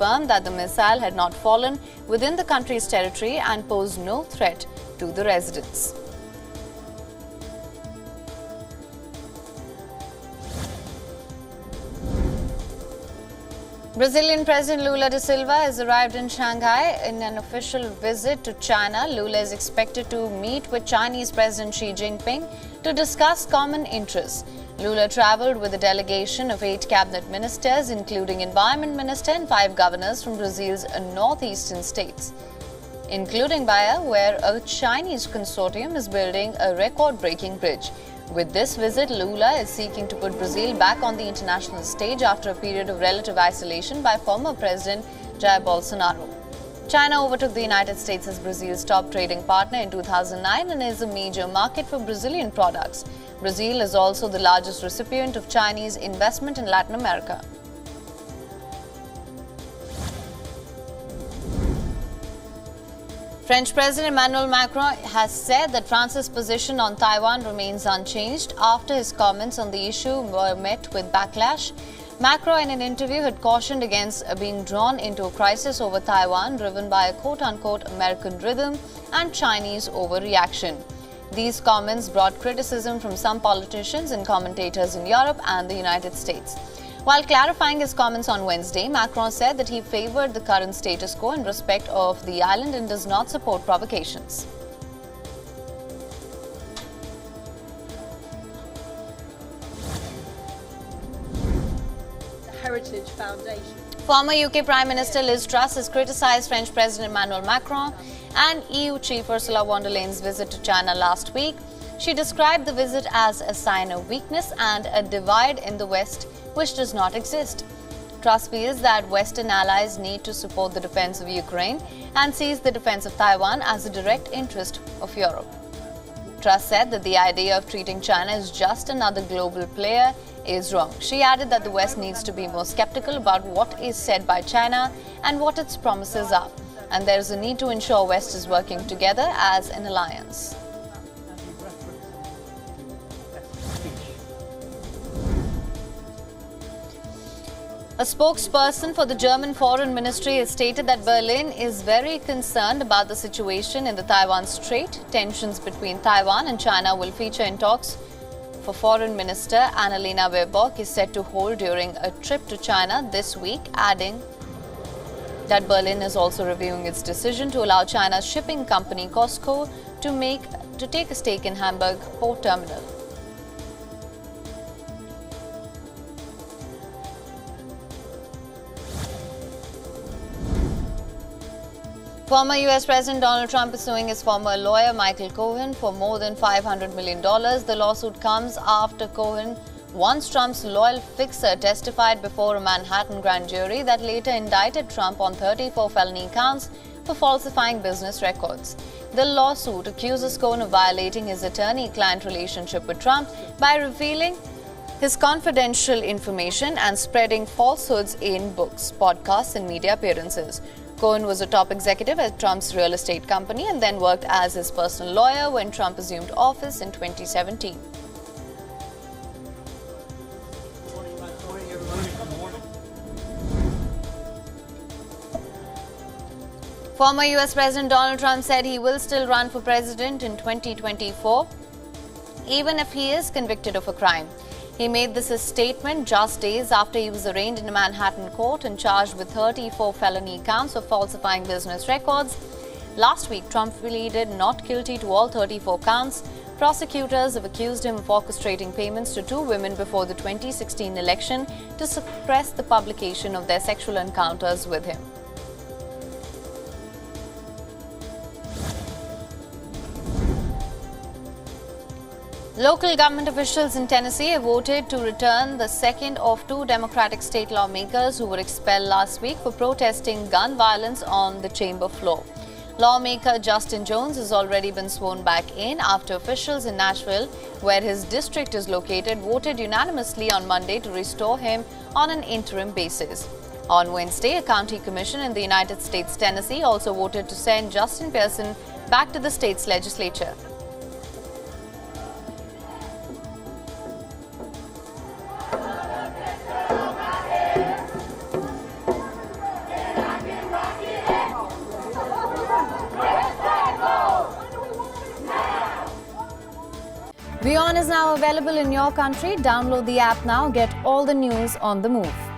confirmed that the missile had not fallen within the country's territory and posed no threat to the residents. Brazilian President Lula da Silva has arrived in Shanghai in an official visit to China. Lula is expected to meet with Chinese President Xi Jinping to discuss common interests. Lula traveled with a delegation of 8 cabinet ministers, including Environment Minister and 5 governors from Brazil's northeastern states, including Bahia, where a Chinese consortium is building a record-breaking bridge. With this visit, Lula is seeking to put Brazil back on the international stage after a period of relative isolation by former President Jair Bolsonaro. China overtook the United States as Brazil's top trading partner in 2009 and is a major market for Brazilian products. Brazil is also the largest recipient of Chinese investment in Latin America. French President Emmanuel Macron has said that France's position on Taiwan remains unchanged after his comments on the issue were met with backlash. Macron, in an interview, had cautioned against being drawn into a crisis over Taiwan driven by a quote-unquote American rhythm and Chinese overreaction. These comments brought criticism from some politicians and commentators in Europe and the United States. While clarifying his comments on Wednesday, Macron said that he favored the current status quo in respect of the island and does not support provocations. The Heritage Foundation. Former UK Prime Minister Liz Truss has criticised French President Emmanuel Macron and EU Chief Ursula von der Leyen's visit to China last week. She described the visit as a sign of weakness and a divide in the West which does not exist. Truss feels that Western allies need to support the defense of Ukraine and sees the defense of Taiwan as a direct interest of Europe. Truss said that the idea of treating China as just another global player is wrong. She added that the West needs to be more skeptical about what is said by China and what its promises are, and there is a need to ensure West is working together as an alliance. A spokesperson for the German Foreign Ministry has stated that Berlin is very concerned about the situation in the Taiwan Strait. Tensions between Taiwan and China will feature in talks for Foreign Minister Annalena Baerbock is set to hold during a trip to China this week, adding that Berlin is also reviewing its decision to allow China's shipping company COSCO to take a stake in Hamburg Port Terminal. Former U.S. President Donald Trump is suing his former lawyer Michael Cohen for more than $500 million. The lawsuit comes after Cohen, once Trump's loyal fixer, testified before a Manhattan grand jury that later indicted Trump on 34 felony counts for falsifying business records. The lawsuit accuses Cohen of violating his attorney-client relationship with Trump by revealing his confidential information and spreading falsehoods in books, podcasts, and media appearances. Cohen was a top executive at Trump's real estate company and then worked as his personal lawyer when Trump assumed office in 2017. Former U.S. President Donald Trump said he will still run for president in 2024, even if he is convicted of a crime. He made this a statement just days after he was arraigned in a Manhattan court and charged with 34 felony counts of falsifying business records. Last week, Trump pleaded not guilty to all 34 counts. Prosecutors have accused him of orchestrating payments to 2 women before the 2016 election to suppress the publication of their sexual encounters with him. Local government officials in Tennessee have voted to return the second of 2 Democratic state lawmakers who were expelled last week for protesting gun violence on the chamber floor. Lawmaker Justin Jones has already been sworn back in after officials in Nashville, where his district is located, voted unanimously on Monday to restore him on an interim basis. On Wednesday, a county commission in the United States Tennessee also voted to send Justin Pearson back to the state's legislature. WION is now available in your country. Download the app now. Get all the news on the move.